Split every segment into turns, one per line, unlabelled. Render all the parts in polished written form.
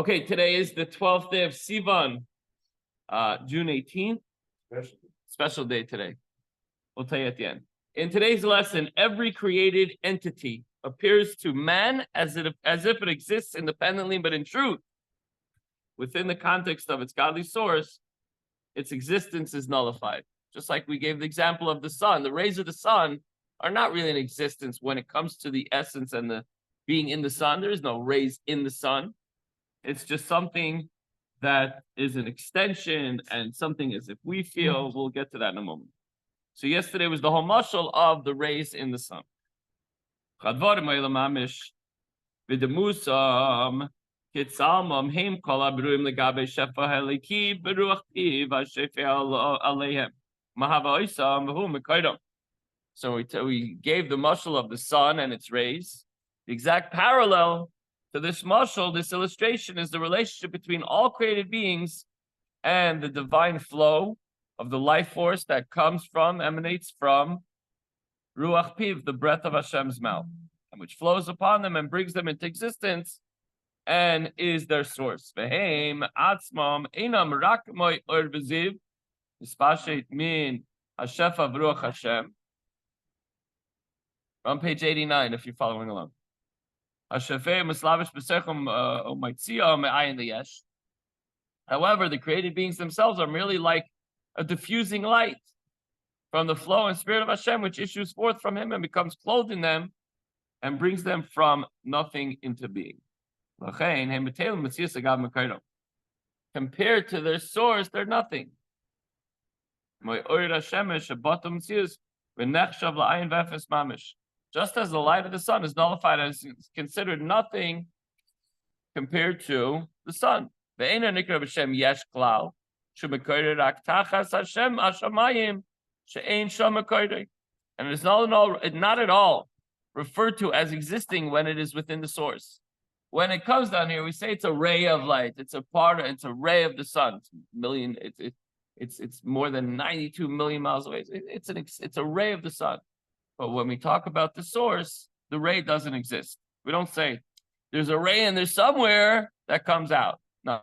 Okay, today is the 12th day of Sivan, June 18th. Special day today. We'll tell you at the end. In today's lesson, every created entity appears to man as if it exists independently, but in truth, within the context of its godly source, its existence is nullified. Just like we gave the example of the sun. The rays of the sun are not really in existence when it comes to the essence and the being in the sun. There is no rays in the sun. It's just something that is an extension and something as if we feel. We'll get to that in a moment. So yesterday was the whole mashal of the rays in the sun. So we gave the mashal of the sun and its rays. The exact parallel to this mashal, this illustration, is the relationship between all created beings and the divine flow of the life force that emanates from Ruach Piv, the breath of Hashem's mouth, and which flows upon them and brings them into existence and is their source. Vehem atzmam einam rak moy or v'ziv mispashet min hashefa v'ruach Hashem. On page 89, if you're following along. However, the created beings themselves are merely like a diffusing light from the flow and spirit of Hashem, which issues forth from Him and becomes clothed in them and brings them from nothing into being. Compared to their source, they're nothing. Just as the light of the sun is nullified and is considered nothing compared to the sun. And it is not at all referred to as existing when it is within the source. When it comes down here, we say it's a ray of light. It's a ray of the sun. It's more than 92 million miles away. It's a ray of the sun. But when we talk about the source, the ray doesn't exist. We don't say there's a ray and there's somewhere that comes out. No.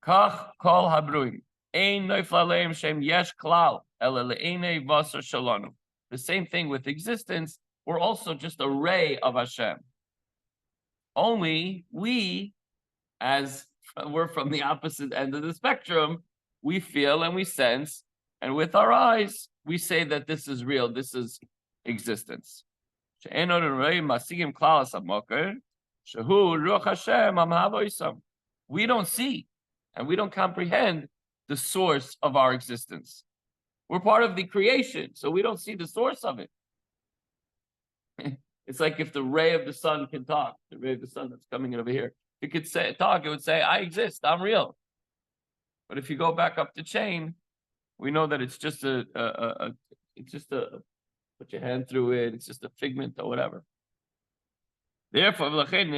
Kach kol habruim ein noiflaleim shem yesh klal ela le'enei vasar shalonu. The same thing with existence. We're also just a ray of Hashem. Only we, as we're from the opposite end of the spectrum, we feel and we sense, and with our eyes, we say that this is real, this is existence. We don't see and we don't comprehend the source of our existence. We're part of the creation, so we don't see the source of it. It's like if the ray of the sun can talk, the ray of the sun that's coming in over here, it could talk, it would say, I exist, I'm real. But if you go back up the chain, we know that it's just put your hand through it. It's just a figment or whatever. Therefore, by the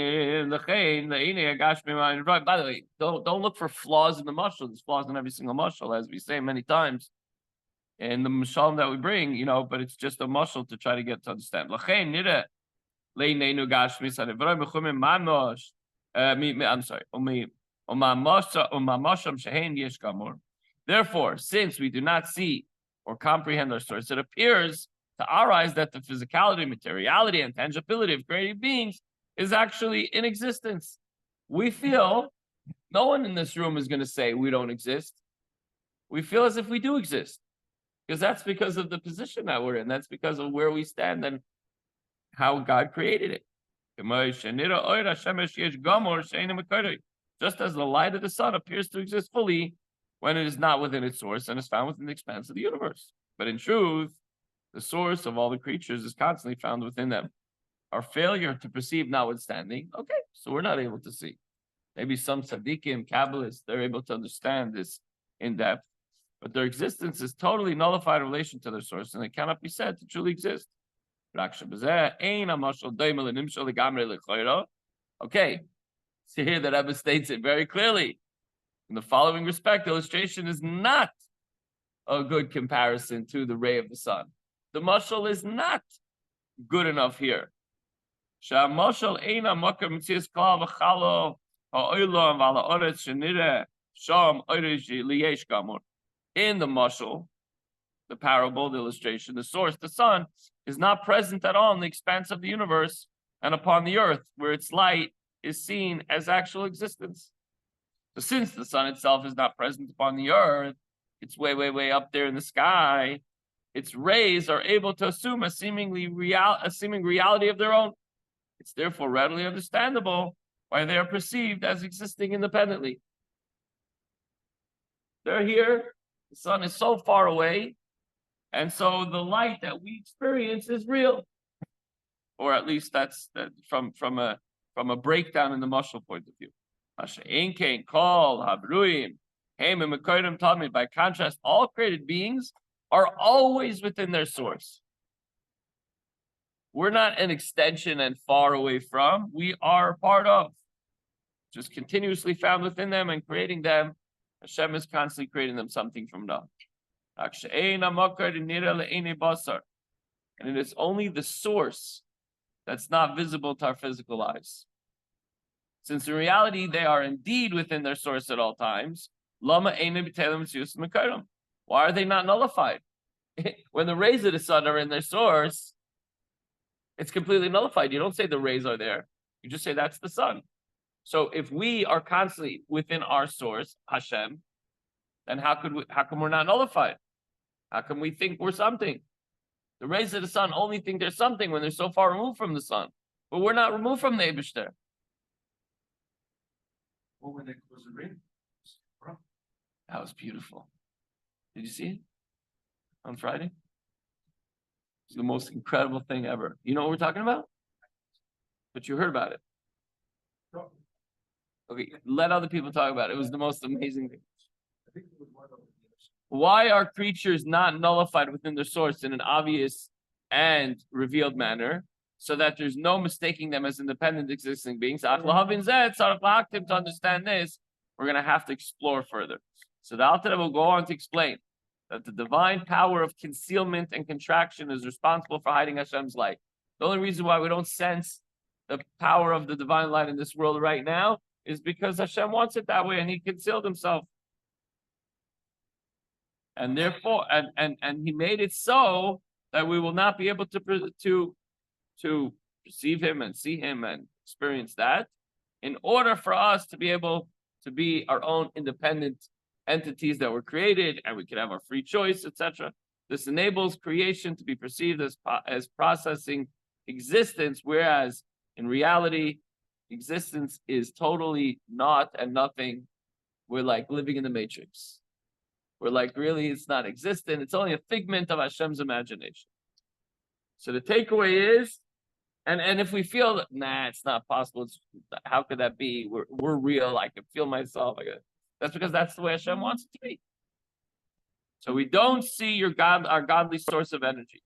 way, don't look for flaws in the mashal. There's flaws in every single mashal, as we say many times in the mashal that we bring, but it's just a mashal to try to get to understand. Therefore, since we do not see or comprehend our source, it appears to our eyes that the physicality, materiality, and tangibility of created beings is actually in existence. We feel no one in this room is going to say we don't exist. We feel as if we do exist, because that's because of the position that we're in. That's because of where we stand and how God created it. Just as the light of the sun appears to exist fully when it is not within its source and is found within the expanse of the universe. But in truth, the source of all the creatures is constantly found within them. Our failure to perceive notwithstanding, okay, so we're not able to see. Maybe some tzaddikim, Kabbalists, they're able to understand this in depth, but their existence is totally nullified in relation to their source, and it cannot be said to truly exist. Okay, so here the Rebbe states it very clearly. In the following respect, illustration is not a good comparison to the ray of the sun. The mashal is not good enough here. שהמשל אינה מוקר מציאס כלל וחלו העולם ועל הארץ שנראה שם אורש ליש גמור. In the mashal, the parable, the illustration, the source, the sun, is not present at all in the expanse of the universe and upon the earth, where its light is seen as actual existence. So since the sun itself is not present upon the earth, it's way, way, way up there in the sky, its rays are able to assume a seeming reality of their own. It's therefore readily understandable why they are perceived as existing independently. They're here, the sun is so far away, and so the light that we experience is real. Or at least that's from a breakdown in the mashal point of view. By contrast, all created beings are always within their source. We're not an extension and far away from, we are a part of. Just continuously found within them and creating them. Hashem is constantly creating them something from nothing. And it is only the source that's not visible to our physical eyes. Since in reality they are indeed within their source at all times, why are they not nullified? When the rays of the sun are in their source, it's completely nullified. You don't say the rays are there. You just say that's the sun. So if we are constantly within our source, Hashem, then how come we're not nullified? How come we think we're something? The rays of the sun only think they're something when they're so far removed from the sun. But we're not removed from the Eibishter.
What when they close the ring?
That was beautiful. Did you see it on Friday? It's the most incredible thing ever. You know what we're talking about? But you heard about it. Okay, let other people talk about it. It was the most amazing thing. Why are creatures not nullified within their source in an obvious and revealed manner, so that there's no mistaking them as independent existing beings? To understand this, we're going to have to explore further. So the Alter Rebbe will go on to explain that the divine power of concealment and contraction is responsible for hiding Hashem's light. The only reason why we don't sense the power of the divine light in this world right now is because Hashem wants it that way, and He concealed Himself. And therefore, and He made it so that we will not be able to perceive Him and see Him and experience that, in order for us to be able to be our own independent entities that were created, and we can have our free choice, etc. This enables creation to be perceived as processing existence, whereas in reality, existence is totally not and nothing. We're like living in the Matrix. We're like, really, it's not existent. It's only a figment of Hashem's imagination. So the takeaway is, and if we feel that, nah, it's not possible, how could that be? We're real. I can feel myself. That's because that's the way Hashem wants it to be. So we don't see our godly source of energy,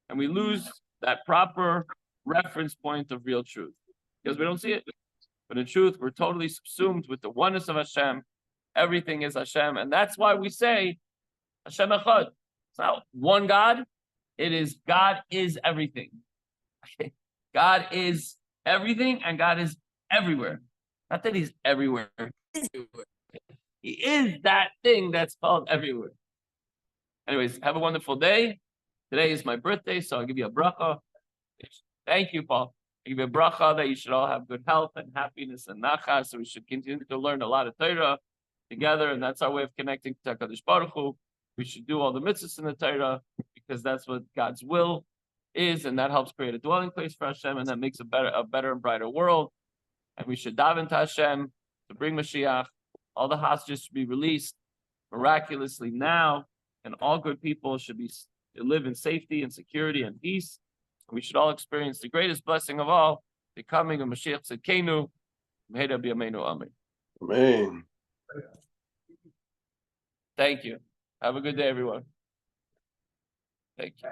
and we lose that proper reference point of real truth because we don't see it. But in truth, we're totally subsumed with the oneness of Hashem. Everything is Hashem, and that's why we say Hashem Echad. It's not one God. It is God is everything. God is everything, and God is everywhere. Not that He's everywhere. He is that thing that's called everywhere. Anyways, have a wonderful day. Today is my birthday, so I'll give you a bracha. Thank you, Paul. I give you a bracha that you should all have good health and happiness and nachas. So we should continue to learn a lot of Torah together, and that's our way of connecting to HaKadosh Baruch Hu. We should do all the mitzvahs in the Torah because that's what God's will is, and that helps create a dwelling place for Hashem, and that makes a better and brighter world. And we should daven to Hashem to bring Mashiach. All the hostages should be released miraculously now, and all good people should live in safety and security and peace. We should all experience the greatest blessing of all, the coming of Mashiach Tzidkenu. Amen.
Amen.
Thank you. Have a good day, everyone. Thank you.